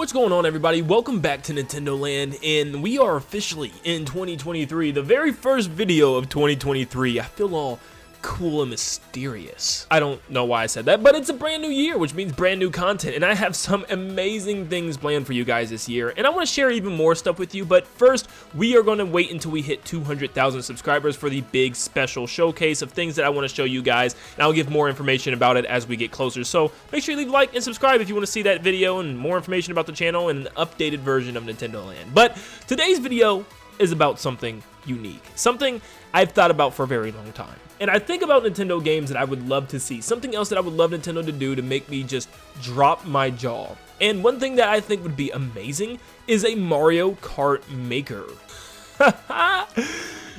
What's going on, everybody? Welcome back to Nintendo Land, and we are officially in 2023, the very first video of 2023. I feel all cool and mysterious. I don't know why I said that, but it's a brand new year, which means brand new content, and I have some amazing things planned for you guys this year, and I want to share even more stuff with you. But first, we are going to wait until we hit 200,000 subscribers for the big special showcase of things that I want to show you guys, and I'll give more information about it as we get closer. So make sure you leave a like and subscribe if you want to see that video and more information about the channel and an updated version of Nintendo Land. But today's video is about something unique, something I've thought about for a very long time. And I think about Nintendo games that I would love to see, something else that I would love Nintendo to do to make me just drop my jaw. And one thing that I think would be amazing is a Mario Kart maker.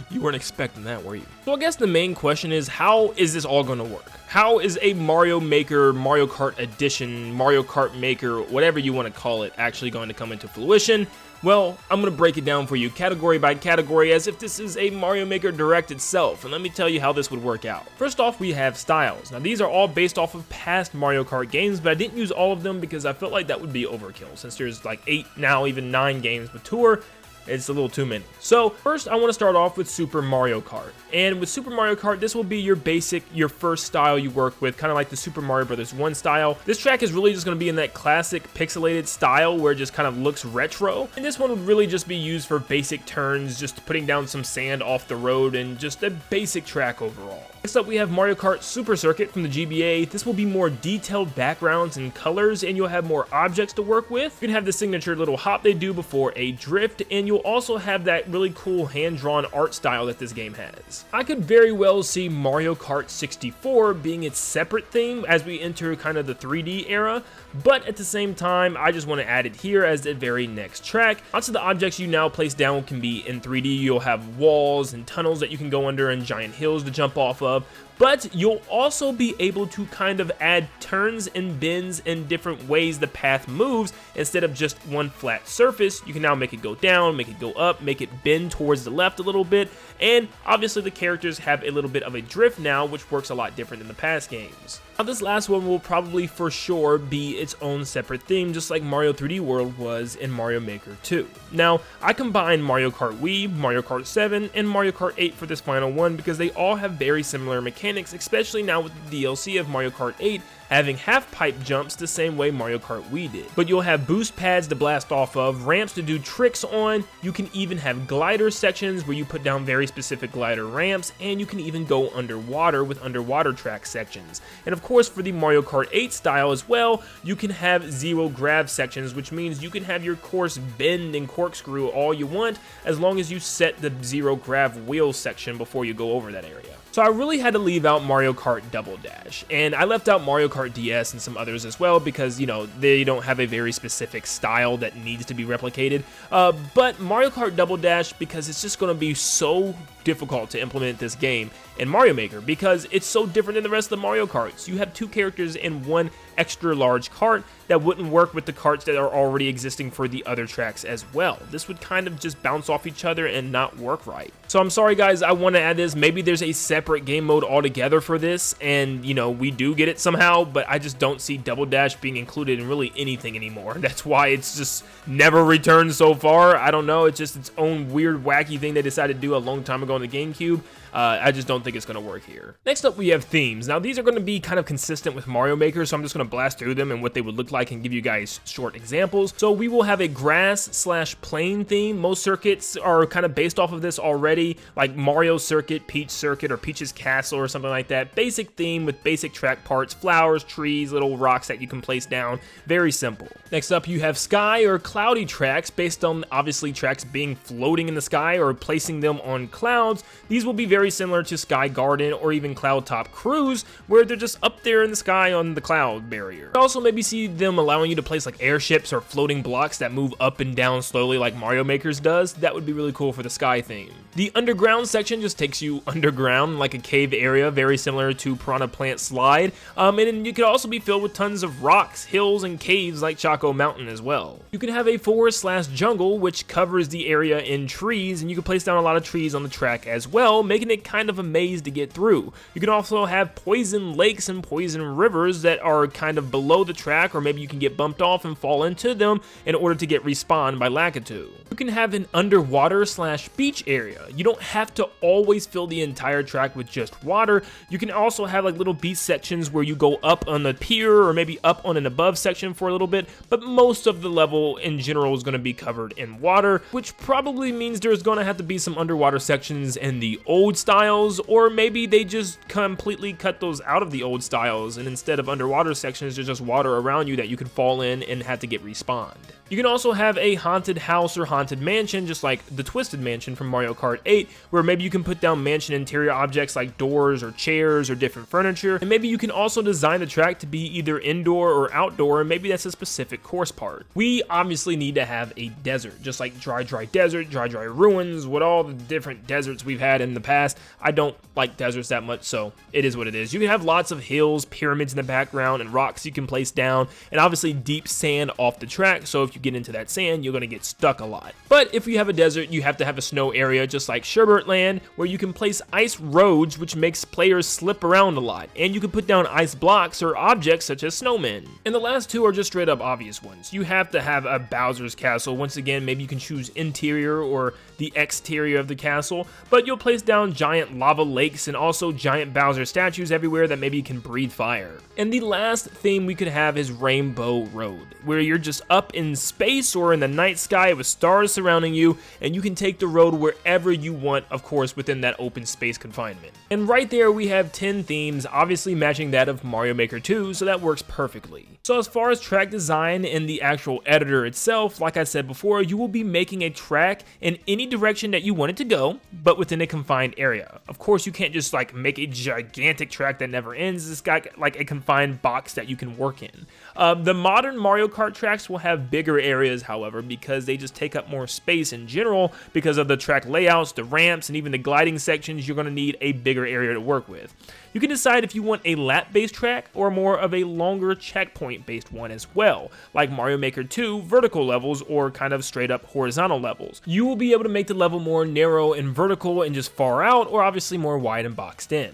You weren't expecting that, were you? So I guess the main question is, how is this all going to work? How is a Mario Maker, Mario Kart Edition, Mario Kart Maker, whatever you want to call it, actually going to come into fruition? Well, I'm going to break it down for you category by category as if this is a Mario Maker Direct itself, and let me tell you how this would work out. First off, we have styles. Now, these are all based off of past Mario Kart games, but I didn't use all of them because I felt like that would be overkill. Since there's like 8, now even 9 games with Tour, it's a little too many. So first, I want to start off with Super Mario Kart. And with Super Mario Kart, this will be your basic, your first style you work with, kind of like the Super Mario Bros. 1 style. This track is really just going to be in that classic pixelated style where it just kind of looks retro. And this one would really just be used for basic turns, just putting down some sand off the road and just a basic track overall. Next up, we have Mario Kart Super Circuit from the GBA. This will be more detailed backgrounds and colors, and you'll have more objects to work with. You can have the signature little hop they do before a drift, and you'll also have that really cool hand-drawn art style that this game has. I could very well see Mario Kart 64 being its separate theme as we enter kind of the 3D era, but at the same time, I just want to add it here as the very next track. Lots of the objects you now place down can be in 3D. You'll have walls and tunnels that you can go under and giant hills to jump off of. But you'll also be able to kind of add turns and bends in different ways the path moves. Instead of just one flat surface, you can now make it go down, make it go up, make it bend towards the left a little bit. And obviously the characters have a little bit of a drift now, which works a lot different than the past games. Now this last one will probably for sure be its own separate theme, just like Mario 3D World was in Mario Maker 2. Now, I combined Mario Kart Wii, Mario Kart 7, and Mario Kart 8 for this final one because they all have very similar mechanics, especially now with the DLC of Mario Kart 8 having half-pipe jumps the same way Mario Kart Wii did. But you'll have boost pads to blast off of, ramps to do tricks on, you can even have glider sections where you put down very specific glider ramps, and you can even go underwater with underwater track sections. And of course, for the Mario Kart 8 style as well, you can have zero grav sections, which means you can have your course bend and corkscrew all you want as long as you set the zero grav wheel section before you go over that area. So I really had to leave out Mario Kart Double Dash, and I left out Mario Kart DS and some others as well because, you know, they don't have a very specific style that needs to be replicated. But Mario Kart Double Dash, because it's just going to be so difficult to implement this game in Mario Maker because it's so different than the rest of the Mario Karts. You have 2 characters in one extra large kart that wouldn't work with the karts that are already existing for the other tracks as well. This would kind of just bounce off each other and not work right. So I'm sorry guys, I want to add this. Maybe there's a separate game mode altogether for this and, you know, we do get it somehow, but I just don't see Double Dash being included in really anything anymore. That's why it's just never returned so far. I don't know, it's just its own weird wacky thing they decided to do a long time ago on the GameCube. I just don't think it's going to work here. Next up, we have themes. Now, these are going to be kind of consistent with Mario Maker, so I'm just going to blast through them and what they would look like and give you guys short examples. So we will have a grass/plain theme. Most circuits are kind of based off of this already, like Mario Circuit, Peach Circuit, or Peach's Castle or something like that. Basic theme with basic track parts, flowers, trees, little rocks that you can place down. Very simple. Next up, you have sky or cloudy tracks based on obviously tracks being floating in the sky or placing them on clouds. These will be very similar to Sky Garden or even Cloud Top Cruise, where they're just up there in the sky on the cloud barrier. Also, maybe see them allowing you to place like airships or floating blocks that move up and down slowly like Mario Maker's does. That would be really cool for the sky theme. The underground section just takes you underground like a cave area, very similar to Piranha Plant Slide, and then you could also be filled with tons of rocks, hills, and caves like Choco Mountain as well. You can have a forest/jungle which covers the area in trees, and you can place down a lot of trees on the track as well, making it kind of a maze to get through. You can also have poison lakes and poison rivers that are kind of below the track, or maybe you can get bumped off and fall into them in order to get respawned by Lakitu. You can have an underwater/beach area. You don't have to always fill the entire track with just water. You can also have like little beach sections where you go up on the pier or maybe up on an above section for a little bit, but most of the level in general is going to be covered in water, which probably means there's going to have to be some underwater sections in the old styles, or maybe they just completely cut those out of the old styles, and instead of underwater sections, there's just water around you that you can fall in and have to get respawned. You can also have a haunted house or haunted mansion, just like the Twisted Mansion from Mario Kart 8, where maybe you can put down mansion interior objects like doors or chairs or different furniture, and maybe you can also design the track to be either indoor or outdoor, and maybe that's a specific course part. We obviously need to have a desert, just like Dry Desert, Dry Ruins, with all the different deserts we've had in the past. I don't like deserts that much, so it is what it is. You can have lots of hills, pyramids in the background, and rocks you can place down, and obviously deep sand off the track, so if you get into that sand, you're going to get stuck a lot. But if you have a desert, you have to have a snow area, just like Sherbert Land, where you can place ice roads, which makes players slip around a lot, and you can put down ice blocks or objects such as snowmen. And the last two are just straight up obvious ones. You have to have a Bowser's Castle. Once again, maybe you can choose interior or the exterior of the castle, but you'll place down giant lava lakes and also giant Bowser statues everywhere that maybe can breathe fire. And the last theme we could have is Rainbow Road, where you're just up in space or in the night sky with stars surrounding you, and you can take the road wherever you want, of course, within that open space confinement. And right there we have 10 themes, obviously matching that of Mario Maker 2, so that works perfectly. So as far as track design in the actual editor itself, like I said before, you will be making a track in any direction that you want it to go, but within a confined area. Of course, you can't just like make a gigantic track that never ends. It's got like a confined box that you can work in. The modern Mario Kart tracks will have bigger areas, however, because they just take up more space in general because of the track layouts, the ramps, and even the gliding sections. You're going to need a bigger area to work with. You can decide if you want a lap-based track or more of a longer checkpoint-based one as well, like Mario Maker 2 vertical levels or kind of straight-up horizontal levels. You will be able to make the level more narrow and vertical and just far out, or obviously more wide and boxed in.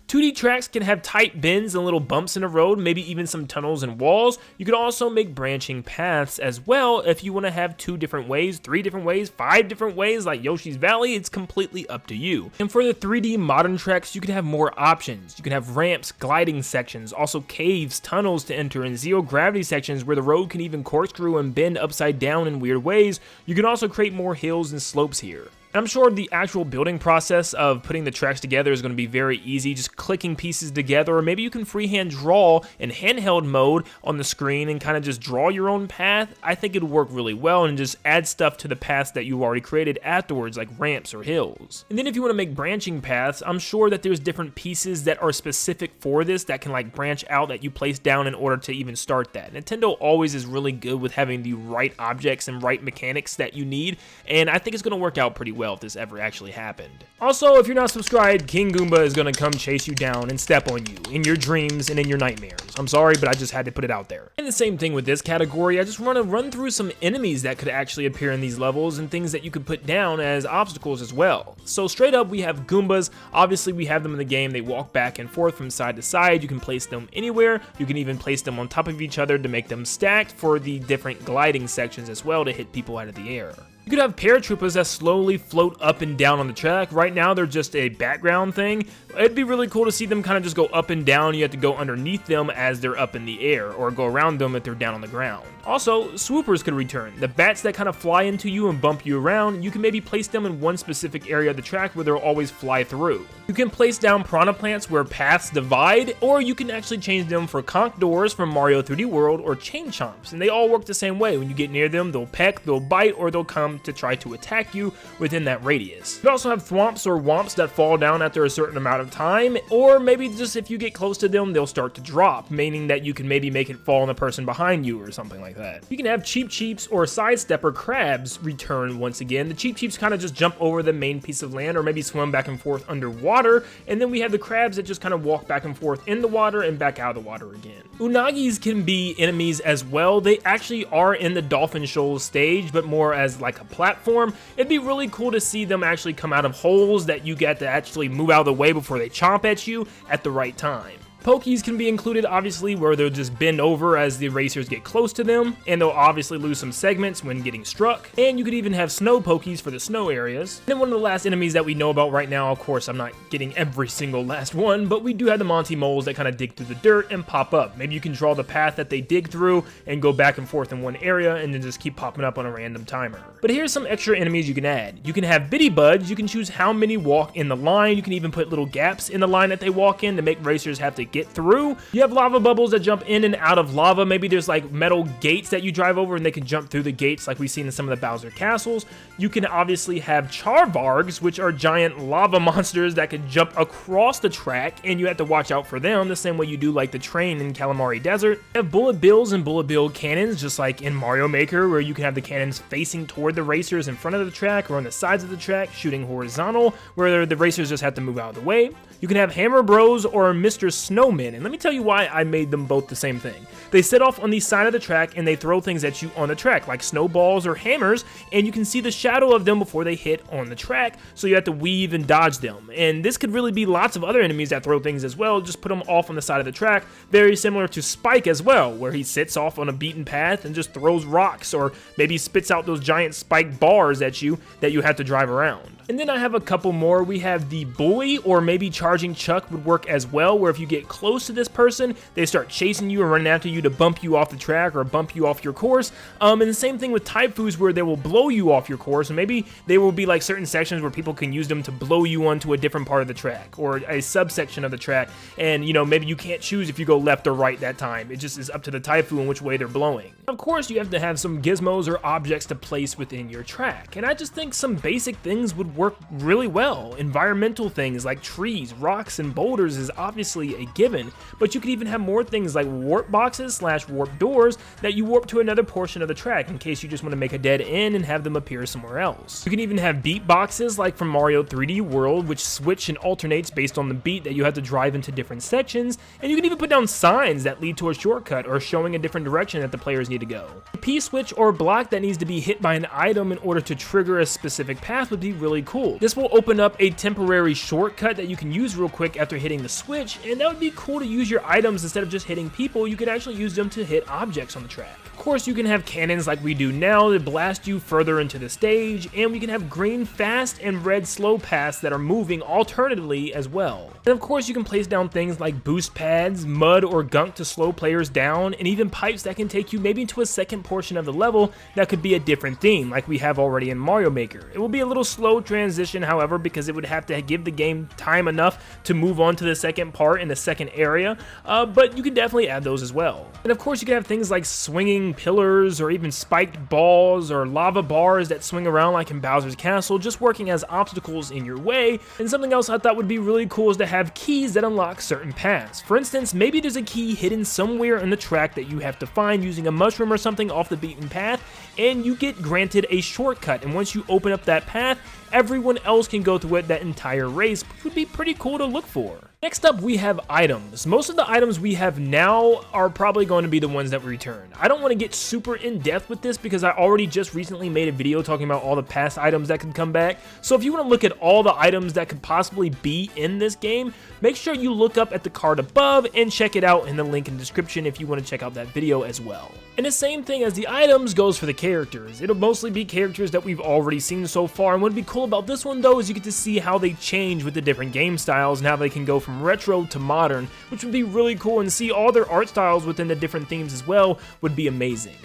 2D tracks can have tight bends and little bumps in the road, maybe even some tunnels and walls. You can also make branching paths as well if you want to have 2 different ways, 3 different ways, 5 different ways like Yoshi's Valley. It's completely up to you. And for the 3D modern tracks, you can have more options. You can have ramps, gliding sections, also caves, tunnels to enter, and zero gravity sections where the road can even corkscrew and bend upside down in weird ways. You can also create more hills and slopes here. I'm sure the actual building process of putting the tracks together is going to be very easy, just clicking pieces together, or maybe you can freehand draw in handheld mode on the screen and kind of just draw your own path. I think it would work really well and just add stuff to the paths that you already created afterwards, like ramps or hills. And then if you want to make branching paths, I'm sure that there's different pieces that are specific for this that can like branch out that you place down in order to even start that. Nintendo always is really good with having the right objects and right mechanics that you need, and I think it's going to work out pretty well if this ever actually happened. Also, if you're not subscribed, King Goomba is going to come chase you down and step on you in your dreams and in your nightmares. I'm sorry, but I just had to put it out there. And the same thing with this category, I just want to run through some enemies that could actually appear in these levels and things that you could put down as obstacles as well. So straight up, we have Goombas. Obviously, we have them in the game. They walk back and forth from side to side. You can place them anywhere. You can even place them on top of each other to make them stacked for the different gliding sections as well to hit people out of the air. You could have paratroopers that slowly float up and down on the track. Right now, they're just a background thing. It'd be really cool to see them kind of just go up and down. You have to go underneath them as they're up in the air, or go around them if they're down on the ground. Also, swoopers could return. The bats that kind of fly into you and bump you around, you can maybe place them in one specific area of the track where they'll always fly through. You can place down piranha plants where paths divide, or you can actually change them for conch doors from Mario 3D World or chain chomps, and they all work the same way. When you get near them, they'll peck, they'll bite, or they'll come attempt to try to attack you within that radius. You also have thwomps or womps that fall down after a certain amount of time, or maybe just if you get close to them, they'll start to drop, meaning that you can maybe make it fall on the person behind you or something like that. You can have cheap cheeps or sidestepper crabs return once again. The cheap cheeps kind of just jump over the main piece of land or maybe swim back and forth underwater, and then we have the crabs that just kind of walk back and forth in the water and back out of the water again. Unagis can be enemies as well. They actually are in the dolphin shoals stage, but more as like a platform. It'd be really cool to see them actually come out of holes that you get to actually move out of the way before they chomp at you at the right time. Pokies can be included, obviously, where they'll just bend over as the racers get close to them, and they'll obviously lose some segments when getting struck. And you could even have snow pokies for the snow areas. And then one of the last enemies that we know about right now, of course, I'm not getting every single last one, but we do have the Monty moles that kind of dig through the dirt and pop up. Maybe you can draw the path that they dig through and go back and forth in one area and then just keep popping up on a random timer. But here's some extra enemies you can add. You can have bitty buds. You can choose how many walk in the line. You can even put little gaps in the line that they walk in to make racers have to get through. You have lava bubbles that jump in and out of lava. Maybe there's like metal gates that you drive over and they can jump through the gates like we've seen in some of the Bowser castles. You can obviously have charvargs, which are giant lava monsters that can jump across the track, and you have to watch out for them the same way you do like the train in Calamari Desert. You have bullet bills and bullet bill cannons, just like in Mario Maker, where you can have the cannons facing toward the racers in front of the track or on the sides of the track, shooting horizontal, where the racers just have to move out of the way. You can have Hammer Bros or Mr. Snowman, and let me tell you why I made them both the same thing. They set off on the side of the track and they throw things at you on the track, like snowballs or hammers, and you can see the shadow of them before they hit on the track, so you have to weave and dodge them. And this could really be lots of other enemies that throw things as well, just put them off on the side of the track, very similar to Spike as well, where he sits off on a beaten path and just throws rocks, or maybe spits out those giant spike bars at you that you have to drive around. And then I have a couple more. We have the Bully, or maybe Charging Chuck would work as well, where if you get close to this person, they start chasing you and running after you to bump you off the track or bump you off your course. And the same thing with Typhoos, where they will blow you off your course, and maybe there will be like certain sections where people can use them to blow you onto a different part of the track or a subsection of the track, and you know, maybe you can't choose if you go left or right that time. It just is up to the Typhoon which way they're blowing. Of course, you have to have some gizmos or objects to place within your track, and I just think some basic things would work really well. Environmental things like trees, rocks, and boulders is obviously a given, but you could even have more things like warp boxes / warp doors that you warp to another portion of the track in case you just want to make a dead end and have them appear somewhere else. You can even have beat boxes like from Mario 3D World, which switch and alternates based on the beat that you have to drive into different sections, and you can even put down signs that lead to a shortcut or showing a different direction that the players need to go. A P-switch or block that needs to be hit by an item in order to trigger a specific path would be really cool. This will open up a temporary shortcut that you can use real quick after hitting the switch, and that would be cool to use your items instead of just hitting people. You could actually use them to hit objects on the track. Of course, you can have cannons like we do now that blast you further into the stage, and we can have green fast and red slow paths that are moving alternatively as well. And of course, you can place down things like boost pads, mud or gunk to slow players down, and even pipes that can take you maybe into a second portion of the level that could be a different theme like we have already in Mario Maker. It will be a little slow transition, however, because it would have to give the game time enough to move on to the second part in the second area, but you can definitely add those as well. And of course, you can have things like swinging pillars or even spiked balls or lava bars that swing around like in Bowser's Castle, just working as obstacles in your way. And something else I thought would be really cool is to have keys that unlock certain paths. For instance, maybe there's a key hidden somewhere in the track that you have to find using a mushroom or something off the beaten path, and you get granted a shortcut, and once you open up that path, everyone else can go through it that entire race, which would be pretty cool to look for. Next up, we have items. Most of the items we have now are probably going to be the ones that we return. I don't want to get super in-depth with this because I already just recently made a video talking about all the past items that could come back. So if you want to look at all the items that could possibly be in this game, make sure you look up at the card above and check it out in the link in the description if you want to check out that video as well. And the same thing as the items goes for the characters. It'll mostly be characters that we've already seen so far, and would be cool cool about this one though is you get to see how they change with the different game styles and how they can go from retro to modern, which would be really cool, and see all their art styles within the different themes as well would be amazing.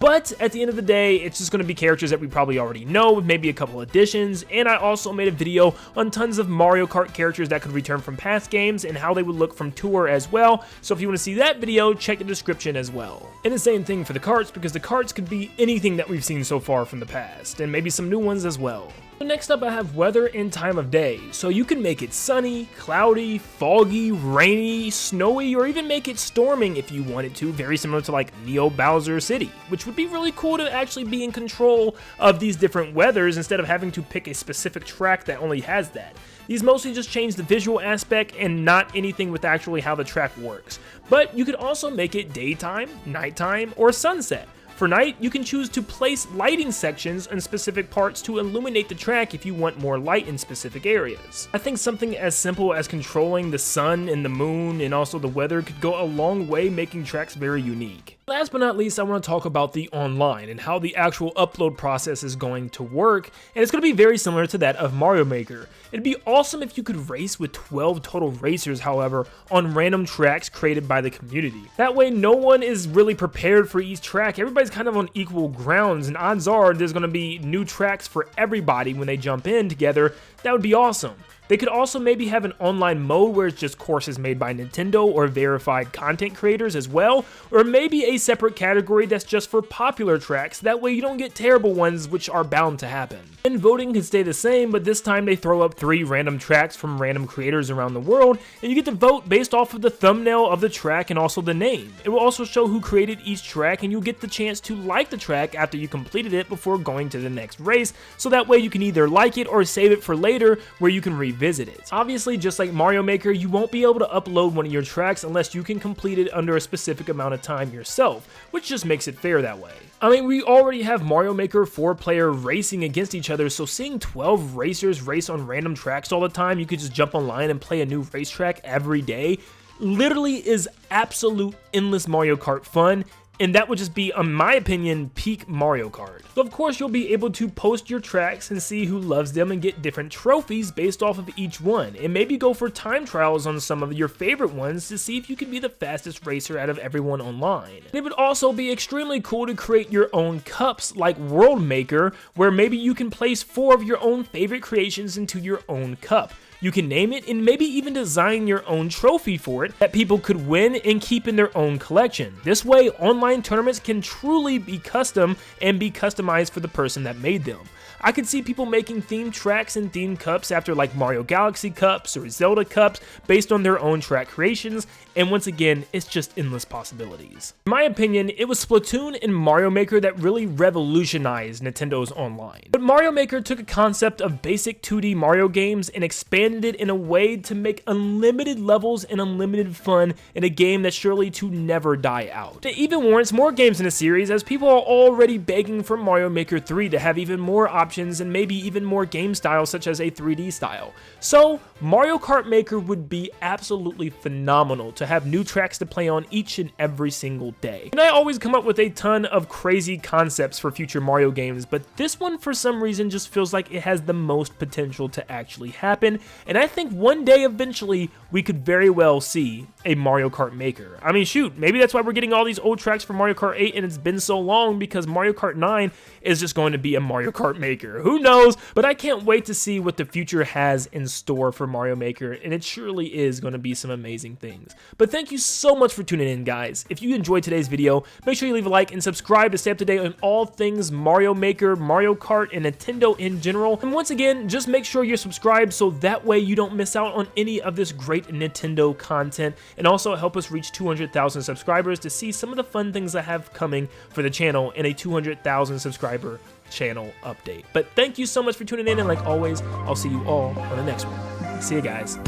But at the end of the day, it's just going to be characters that we probably already know, with maybe a couple additions, and I also made a video on tons of Mario Kart characters that could return from past games and how they would look from Tour as well, so if you want to see that video, check the description as well. And the same thing for the karts, because the karts could be anything that we've seen so far from the past, and maybe some new ones as well. So next up I have weather and time of day, so you can make it sunny, cloudy, foggy, rainy, snowy, or even make it storming if you wanted to, very similar to like Neo Bowser City, which would be really cool to actually be in control of these different weathers instead of having to pick a specific track that only has that. These mostly just change the visual aspect and not anything with actually how the track works. But you could also make it daytime, nighttime, or sunset. For night, you can choose to place lighting sections in specific parts to illuminate the track if you want more light in specific areas. I think something as simple as controlling the sun and the moon and also the weather could go a long way, making tracks very unique. Last but not least, I want to talk about the online and how the actual upload process is going to work, and it's going to be very similar to that of Mario Maker. It'd be awesome if you could race with 12 total racers, however, on random tracks created by the community. That way no one is really prepared for each track, everybody's kind of on equal grounds, and odds are there's going to be new tracks for everybody when they jump in together. That would be awesome. They could also maybe have an online mode where it's just courses made by Nintendo or verified content creators as well, or maybe a separate category that's just for popular tracks, that way you don't get terrible ones, which are bound to happen. And voting could stay the same, but this time they throw up 3 random tracks from random creators around the world, and you get to vote based off of the thumbnail of the track and also the name. It will also show who created each track, and you'll get the chance to like the track after you completed it before going to the next race, so that way you can either like it or save it for later where you can revisit it. Obviously, just like Mario Maker, you won't be able to upload one of your tracks unless you can complete it under a specific amount of time yourself, which just makes it fair that way. I mean, we already have Mario Maker 4-player racing against each other, so seeing 12 racers race on random tracks all the time, you could just jump online and play a new racetrack every day, literally is absolute endless Mario Kart fun. And that would just be, in my opinion, peak Mario Kart. So of course you'll be able to post your tracks and see who loves them and get different trophies based off of each one. And maybe go for time trials on some of your favorite ones to see if you can be the fastest racer out of everyone online. And it would also be extremely cool to create your own cups like World Maker, where maybe you can place 4 of your own favorite creations into your own cup. You can name it and maybe even design your own trophy for it that people could win and keep in their own collection. This way, online tournaments can truly be custom and be customized for the person that made them. I could see people making themed tracks and themed cups after like Mario Galaxy cups or Zelda cups based on their own track creations, and once again, it's just endless possibilities. In my opinion, it was Splatoon and Mario Maker that really revolutionized Nintendo's online. But Mario Maker took a concept of basic 2D Mario games and expanded it in a way to make unlimited levels and unlimited fun in a game that's surely to never die out. It even warrants more games in the series, as people are already begging for Mario Maker 3 to have even more options and maybe even more game styles such as a 3D style. So Mario Kart Maker would be absolutely phenomenal to have new tracks to play on each and every single day. And I always come up with a ton of crazy concepts for future Mario games, but this one for some reason just feels like it has the most potential to actually happen, and I think one day eventually we could very well see a Mario Kart Maker. I mean shoot, maybe that's why we're getting all these old tracks for Mario Kart 8 and it's been so long, because Mario Kart 9 is just going to be a Mario Kart Maker. Who knows? But I can't wait to see what the future has in store for Mario Maker, and it surely is going to be some amazing things. But thank you so much for tuning in, guys. If you enjoyed today's video, make sure you leave a like and subscribe to stay up to date on all things Mario Maker, Mario Kart, and Nintendo in general. And once again, just make sure you're subscribed so that way you don't miss out on any of this great Nintendo content, and also help us reach 200,000 subscribers to see some of the fun things I have coming for the channel in a 200,000 subscriber channel update. But thank you so much for tuning in, and like always, I'll see you all on the next one. See you guys.